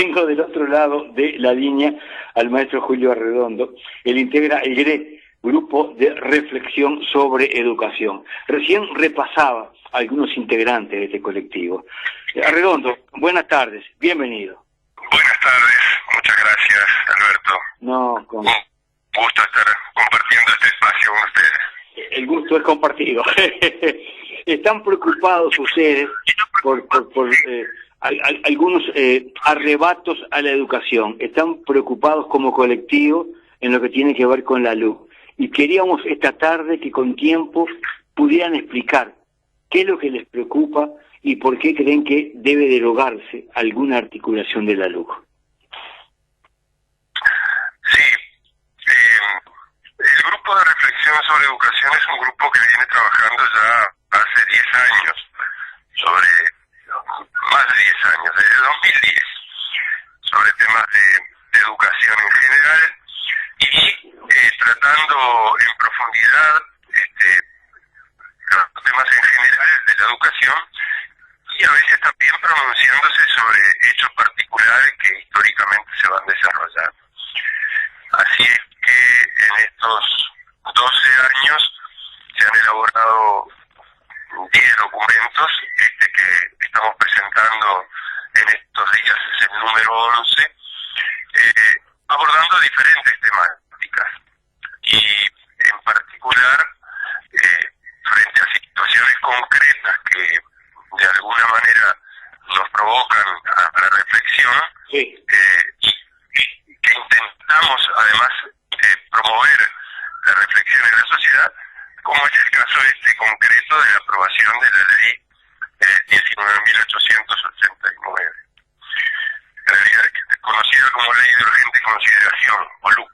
tengo del otro lado de la línea al maestro Julio Arredondo. Él integra el GRE, Grupo de Reflexión sobre Educación. Recién repasaba a algunos integrantes de este colectivo. Arredondo, buenas tardes, bienvenido. Buenas tardes, muchas gracias, Alberto. No, con... Un gusto estar compartiendo este espacio con ustedes. El gusto es compartido. ¿Están preocupados ustedes por algunos arrebatos a la educación? ¿Están preocupados como colectivo en lo que tiene que ver con la luz? Y queríamos esta tarde que con tiempo pudieran explicar qué es lo que les preocupa y por qué creen que debe derogarse alguna articulación de la luz. Sí, el grupo de reflexión sobre educación es un grupo que viene trabajando ya hace 10 años, más de 10 años, desde 2010, sobre temas de educación en general y tratando en profundidad los temas en general de la educación y a veces también pronunciándose sobre hechos particulares que históricamente se van desarrollando. Así es que en estos 12 años se han elaborado 10 documentos que estamos presentando en estos días, es el número 11, abordando diferentes temáticas y en particular frente a situaciones concretas que de alguna manera nos provocan a la reflexión, Sí. y que intentamos además promover la reflexión en la sociedad, como es el caso concreto de la aprobación de la ley 19.889, en realidad conocida como Ley de Urgente Consideración, o LUC.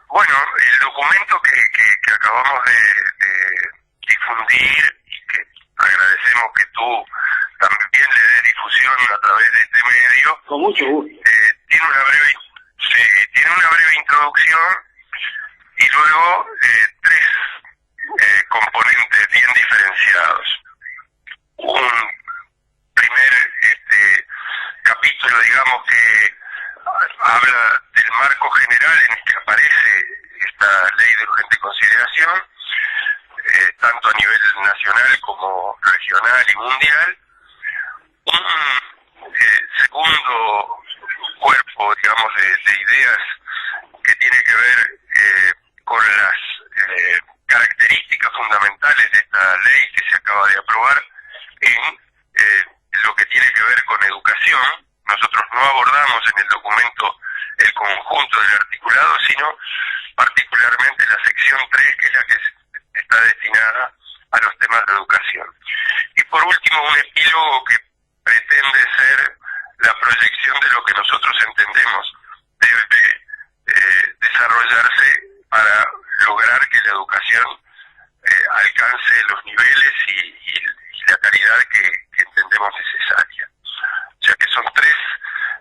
Bueno, el documento que acabamos de difundir y que agradecemos que tú también le des difusión a través de este medio, Con mucho gusto. tiene una breve introducción y luego tres componentes bien diferenciados. Un primer capítulo, digamos, que habla del marco general en el que aparece esta ley de urgente consideración, tanto a nivel nacional como regional y mundial. Un segundo cuerpo, digamos, de ideas que tiene que ver con las características fundamentales de esta ley que se acaba de aprobar en lo que tiene que ver con educación. Nosotros no abordamos en el documento el conjunto del articulado, sino particularmente la sección 3, que es la que está destinada a los temas de educación. Y por último, un epílogo que pretende ser la proyección de lo que nosotros entendemos debe desarrollarse para lograr que la educación alcance los niveles y la calidad que entendemos necesaria. O sea que son tres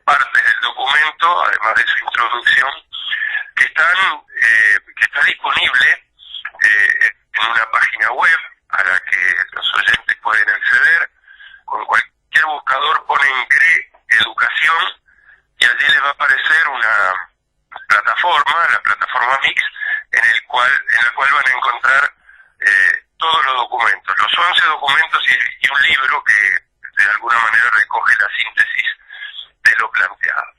partes del documento, además de su introducción, que está disponible en una página web a la que los oyentes pueden acceder. Con cualquier buscador ponen GRE Educación y allí les va a aparecer una plataforma, la plataforma Mix, en la cual van a encontrar todos los documentos, los 11 documentos y un libro que de alguna manera recoge la síntesis de lo planteado.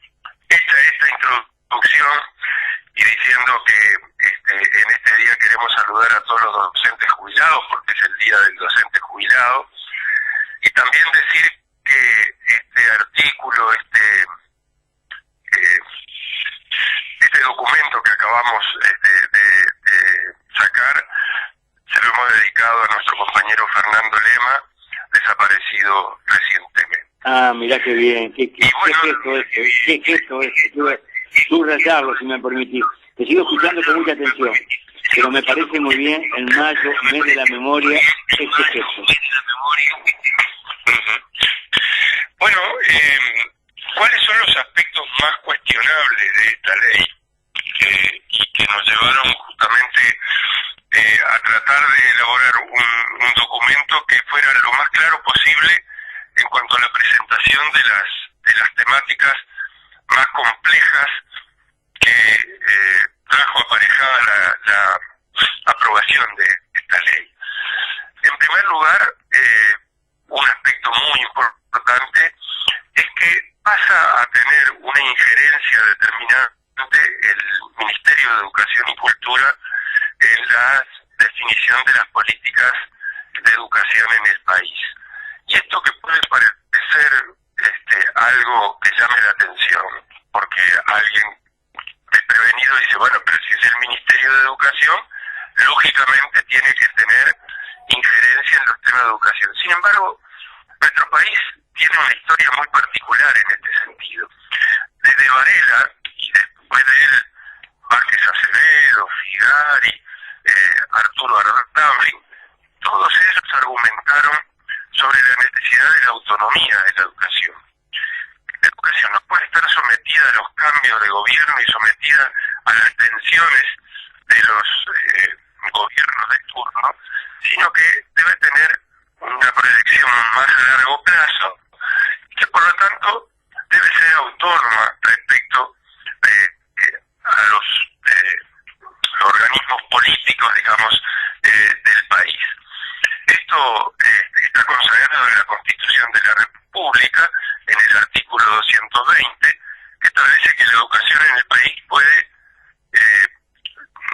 Hecha esta introducción y diciendo que en este día queremos saludar a todos los docentes jubilados, porque es el día del docente jubilado, y también decir que este artículo, este documento que acabamos de sacar, se lo hemos dedicado a nuestro compañero Fernando Lema, desaparecido recientemente. Ah, mirá qué bien, qué gesto es, subrayarlo si me permitís. Te sigo escuchando con mucha atención, pero me parece muy bien en mayo, mes de la memoria, este gesto. Bueno, ¿cuáles son los aspectos más cuestionables de esta ley y que nos llevaron justamente a tratar de elaborar un documento que fuera lo más claro posible en cuanto a la presentación de las temáticas más complejas que trajo aparejada la aprobación de esta ley. En primer lugar, un aspecto muy importante es que pasa a tener una injerencia determinante el Ministerio de Educación y Cultura en la definición de las políticas de educación en el país. Y esto que puede parecer algo que llame la atención, porque alguien desprevenido dice, bueno, pero si es el Ministerio de Educación, lógicamente tiene que tener injerencia en los temas de educación. Sin embargo, nuestro país tiene una historia muy particular en este sentido. Desde Varela, y después de él, Vázquez Acevedo, Figari, Arturo Ardavin, todos ellos argumentaron sobre la necesidad de la autonomía de la educación. La educación no puede estar sometida a los cambios de gobierno y sometida a las tensiones de los gobiernos de turno, sino que debe tener una proyección más a largo plazo, que por lo tanto debe ser autónoma respecto a los organismos políticos, digamos, del país. Esto está consagrado en la Constitución de la República, en el artículo 220, que establece que la educación en el país puede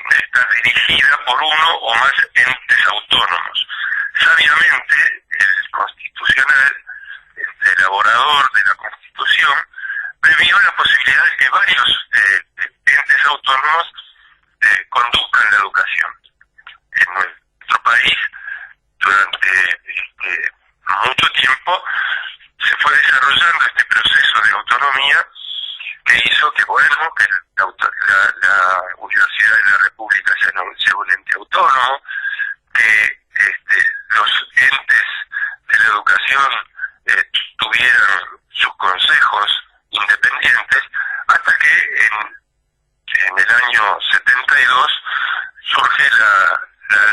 estar dirigida por uno o más entes autónomos. Sabiamente, el constitucional, el elaborador de la Constitución, previó la posibilidad de que varios entes autónomos conduzcan la educación. En nuestro país, durante mucho tiempo, se fue desarrollando este proceso de autonomía que hizo que, bueno, que la Universidad de la República sea un ente autónomo, que los entes de la educación tuvieran sus consejos independientes, hasta que en el año 72 surge la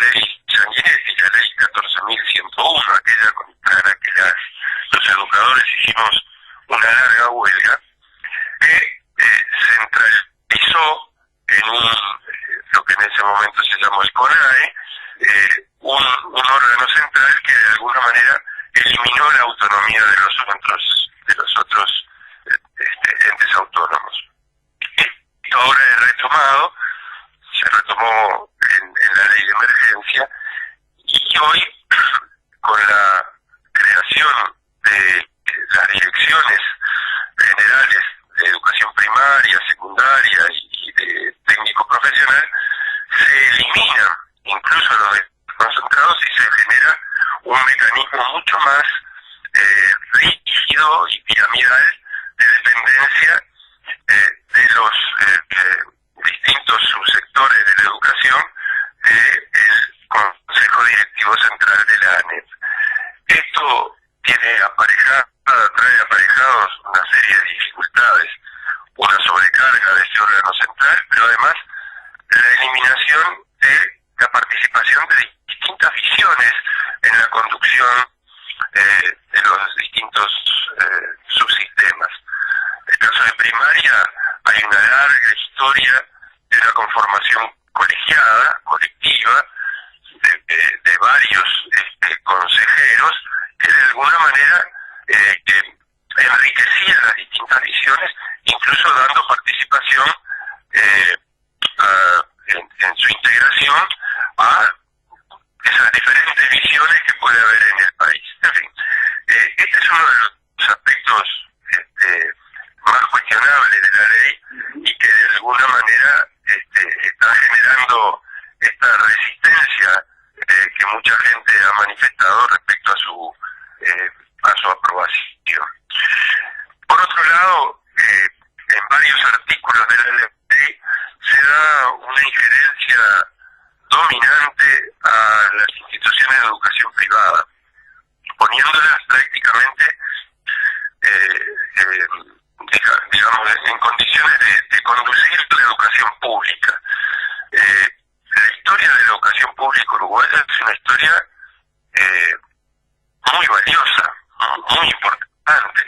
ley Sanguinetti, la ley 14.101, aquella contra la que los educadores hicimos una larga huelga, que centralizó en lo que en ese momento se llamó el CONAE, un órgano central que de alguna manera eliminó la autonomía de los otros entes autónomos. Esto ahora se retomó en la ley de emergencia, y hoy, con la creación de las direcciones generales de educación primaria, secundaria y de técnico profesional, se eliminan incluso los desconcentrados y se genera un mecanismo mucho más rígido y piramidal de dependencia de los distintos subsectores de la educación del Consejo Directivo Central de la ANEP. Esto trae aparejados una serie de dificultades, una sobrecarga de ese órgano central, pero además la eliminación de la participación de distintas visiones en la conducción de los distintos subsistemas. En el caso de primaria hay una larga historia de una conformación colegiada, colectiva, de varios consejeros que de alguna manera enriquecían las distintas visiones, incluso dando participación en su integración a esas diferentes visiones que puede haber en el país. En fin, este es uno de los aspectos más cuestionables de la ley y que de alguna manera está generando esta resistencia que mucha gente ha manifestado respecto a su aprobación. Por otro lado, en varios artículos de la ley se da una injerencia dominante a las instituciones de educación privada, poniéndolas prácticamente digamos, en condiciones de conducir la educación pública. La historia de la educación pública uruguaya es una historia muy valiosa, muy importante.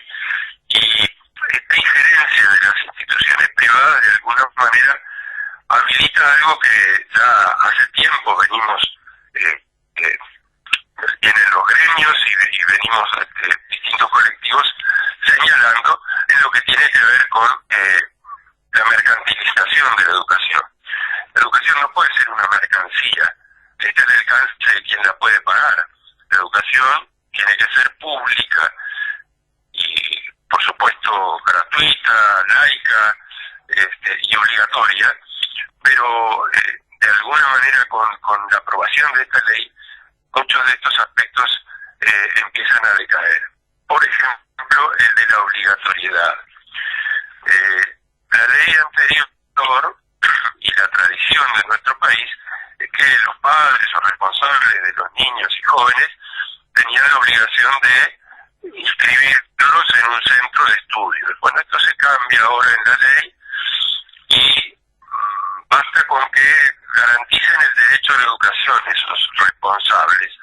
Y esta injerencia de las instituciones privadas de alguna manera habilita algo que ya hace tiempo venimos tienen los gremios y venimos distintos colectivos señalando en lo que tiene que ver con la mercantilización de la educación. La educación no puede ser una mercancía, está al alcance de quien la puede pagar. La educación tiene que ser pública y, por supuesto, gratuita, laica y obligatoria, pero de alguna manera con la aprobación de esta ley, muchos de estos aspectos empiezan a decaer. Por ejemplo, el de la obligatoriedad. La ley anterior y la tradición de nuestro país es que los padres o responsables de los niños y jóvenes tenían la obligación de inscribirlos en un centro de estudios. Bueno, esto se cambia ahora en la ley y basta con que garanticen el derecho a la educación esos responsables,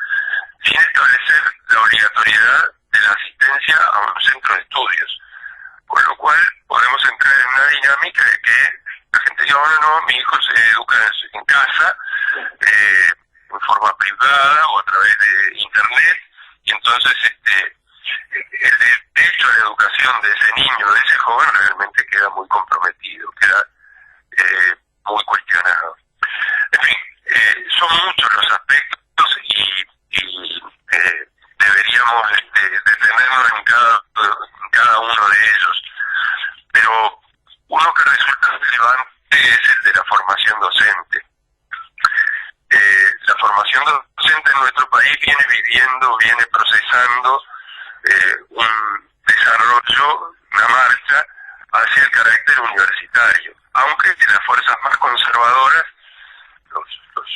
sin establecer la obligatoriedad de la asistencia a un centro de estudios. Con lo cual podemos entrar en una dinámica de que la gente diga, bueno, no, mi hijo se educa en casa, en forma privada o a través de internet, y entonces el derecho a la educación de ese niño, de ese joven, realmente queda muy comprometido, queda muy cuestionado. En fin, son muchos los aspectos y deberíamos detenernos en cada uno de ellos. Pero uno que resulta relevante es el de la formación docente. La formación docente en nuestro país viene procesando un desarrollo, una marcha hacia el carácter universitario, aunque las fuerzas más conservadoras, los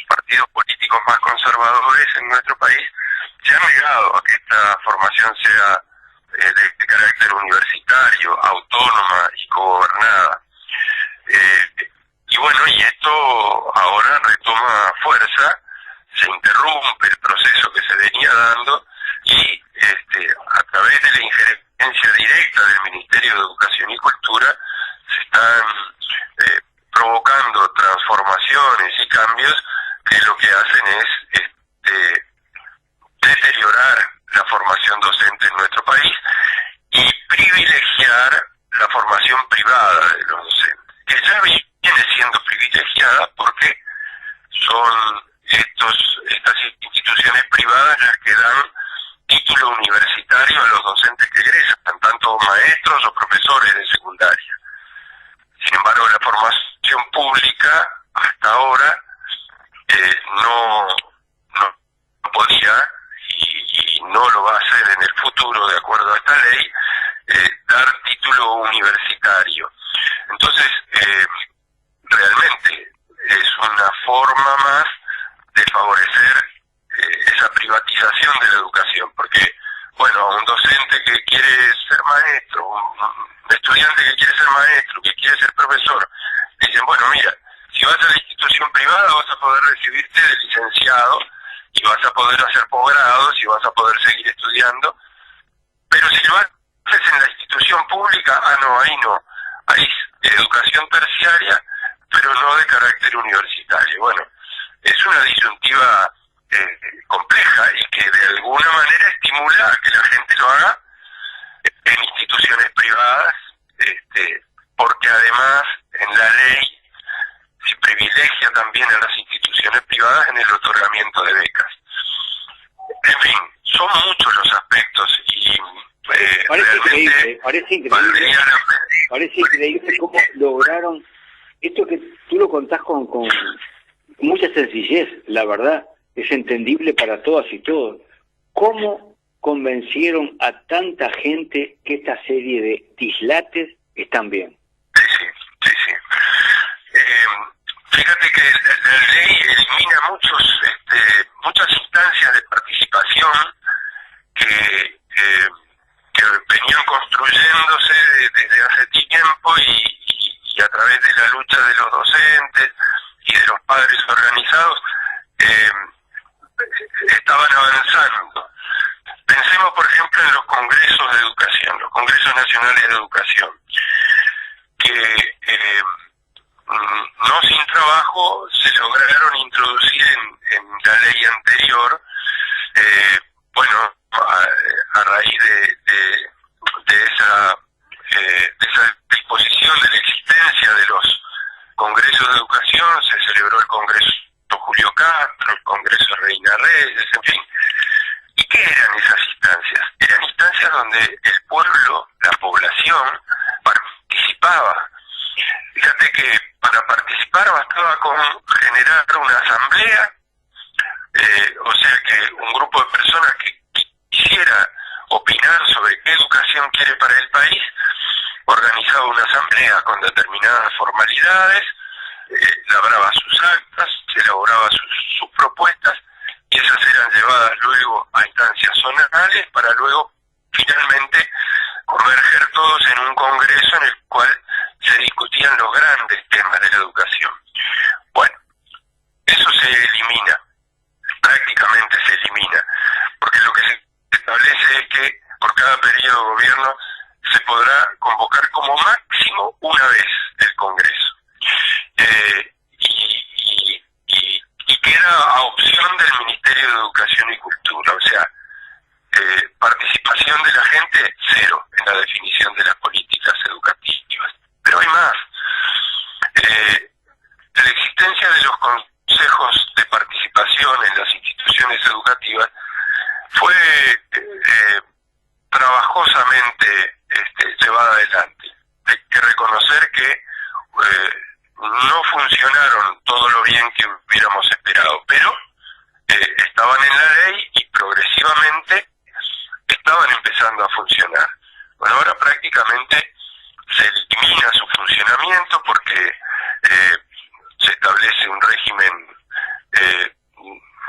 partidos políticos más conservadores en nuestro país, se han negado a que esta formación sea de carácter universitario, autónoma y cogobernada. Y bueno, y esto ahora retoma fuerza, se interrumpe el proceso que se venía dando y a través de la injerencia directa del Ministerio de Educación y Cultura se están provocando transformaciones y cambios que lo que hacen es deteriorar la formación docente en nuestro país y privilegiar la formación privada de los docentes, que ya viene siendo privilegiada porque son estas instituciones privadas las que dan título universitario a los docentes que egresan, tanto maestros o profesores de secundaria. Sin embargo, la formación pública hasta ahora no podía y no lo va a hacer en el futuro, de acuerdo a esta ley, dar título universitario. Entonces, realmente es una forma más de favorecer esa privatización de la educación, porque, bueno, a un docente que quiere ser maestro, un estudiante que quiere ser maestro, que quiere ser profesor, dicen, bueno, mira, si vas a la institución privada vas a poder recibirte de licenciado y vas a poder hacer posgrados y vas a poder seguir estudiando, pero si lo haces en la institución pública, no, ahí no, hay educación terciaria, pero no de carácter universitario. Bueno, es una disyuntiva compleja y que de alguna manera estimula a que la gente lo haga en instituciones privadas, porque además en la ley se privilegia también a las instituciones privadas en el otorgamiento de becas. En fin, son muchos los aspectos y parece increíble cómo lograron esto, que tú lo contás con mucha sencillez, la verdad, es entendible para todas y todos. ¿Cómo convencieron a tanta gente que esta serie de dislates están bien? Sí. Fíjate que la ley elimina muchas instancias de participación que venían construyéndose desde hace tiempo y a través de la lucha de los docentes y de los padres organizados estaban avanzando. Pensemos, por ejemplo, en los congresos Nacionales de Educación, que no sin trabajo se lograron introducir en la ley anterior, a raíz de esa disposición de la existencia de los congresos de educación. Se celebró el Congreso Julio Castro, el Congreso Reina Reyes, en fin. ¿Y qué eran esas instancias? Eran instancias donde el pueblo, la población, participaba. Fíjate que para participar bastaba con generar una asamblea, o sea que un grupo de personas que quisiera opinar sobre qué educación quiere para el país, organizaba una asamblea con determinadas formalidades, labraba sus actas, elaboraba sus propuestas, y esas eran llevadas luego a instancias zonales para luego finalmente converger todos en un congreso en el cual se discutían los grandes temas de la educación. Bueno, eso se elimina, prácticamente se elimina, porque lo que se establece es que por cada periodo de gobierno se podrá convocar como máximo una vez el Congreso. Y queda a opción del Ministerio de Educación y Cultura, o sea, participación de la gente cero en la definición de las políticas educativas. Pero hay más. La existencia de los consejos de participación en las instituciones educativas fue trabajosamente llevada adelante. Hay que reconocer que no funcionaron todo lo bien que hubiéramos esperado, pero estaban en la ley y progresivamente estaban empezando a funcionar. Bueno, ahora prácticamente se elimina su funcionamiento porque se establece un régimen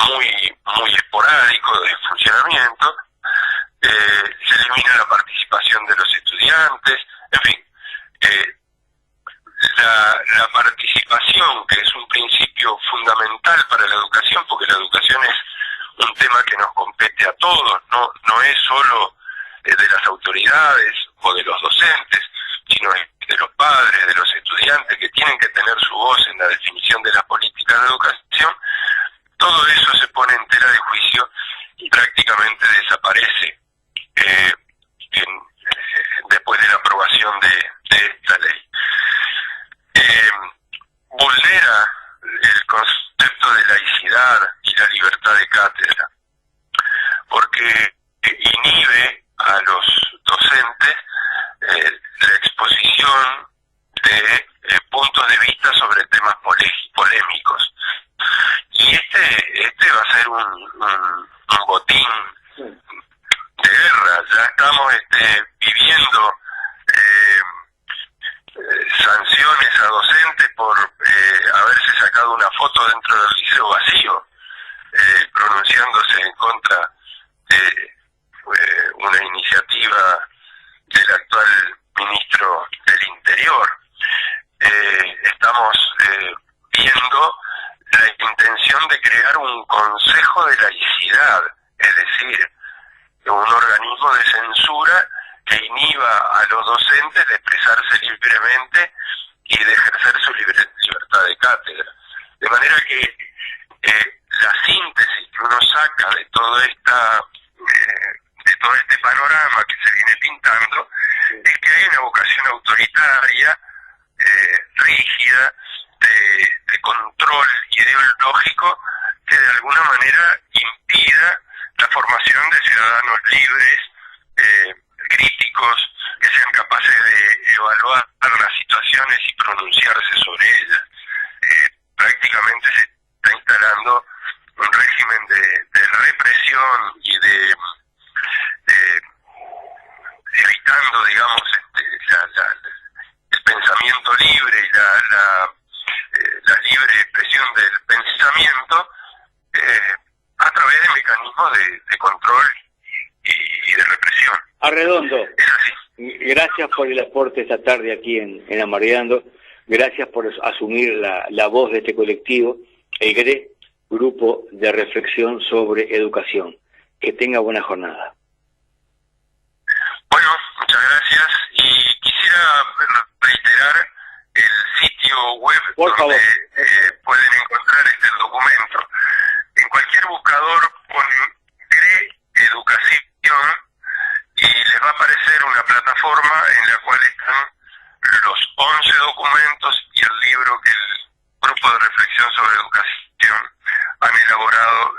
muy esporádico de funcionamiento, se elimina la participación de los estudiantes, en fin, la participación, que es un principio fundamental para la educación, porque la educación es un tema que nos compete a todos, no es solo de las autoridades o de los docentes, sino de los padres, de los estudiantes, que tienen que tener su voz en la definición de las políticas de educación. Todo eso se pone en tela de juicio y prácticamente desaparece después de la aprobación de esta ley. Vulnera el concepto de laicidad y la libertad de cátedra, porque inhibe a los docentes la exposición de puntos de vista sobre temas polémicos. Y este va a ser un botín de guerra. Ya estamos viviendo sanciones a docentes por haberse sacado una foto dentro del liceo vacío, pronunciándose en contra de una iniciativa del actual ministro del Interior. Estamos viendo la intención de crear un consejo de laicidad, es decir, un organismo de censura que inhiba a los docentes de expresarse libremente y de ejercer su libertad de cátedra. De manera que la síntesis que uno saca de todo este panorama que se viene pintando es que hay una vocación autoritaria, rígida, de control ideológico que de alguna manera impida la formación de ciudadanos libres, críticos, que sean capaces de evaluar las situaciones y pronunciarse sobre ellas. Prácticamente se está instalando un régimen de represión y de evitando, digamos, el pensamiento libre y la libre expresión del pensamiento a través de mecanismos de control y de represión. Arredondo, gracias por el aporte esta tarde aquí en Amareando, gracias por asumir la voz de este colectivo, el GRE, Grupo de Reflexión sobre Educación. Que tenga buena jornada. Bueno, muchas gracias y reiterar el sitio web por donde favor. pueden encontrar este documento. En cualquier buscador ponen CRE Educación y les va a aparecer una plataforma en la cual están los 11 documentos y el libro que el Grupo de Reflexión sobre Educación han elaborado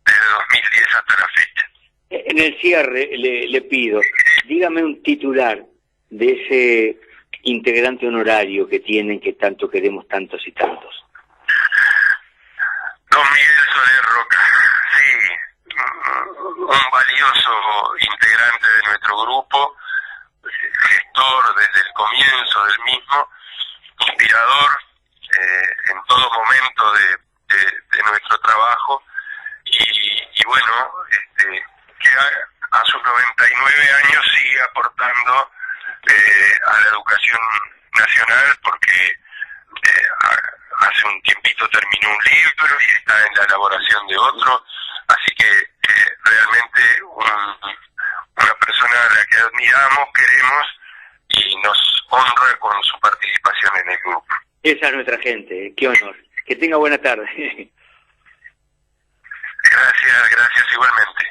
desde 2010 hasta la fecha. En el cierre le pido, dígame un titular de ese integrante honorario que tienen, que tanto queremos tantos y tantos. Don Miguel Soler Roca, sí, un valioso integrante de nuestro grupo, gestor desde el comienzo del mismo, inspirador en todo momento de nuestro trabajo y bueno, que a sus 99 años sigue aportando a la educación nacional porque hace un tiempito terminó un libro y está en la elaboración de otro, así que realmente una persona a la que admiramos, queremos y nos honra con su participación en el grupo. Esa es nuestra gente, qué honor. Que tenga buena tarde. Gracias igualmente.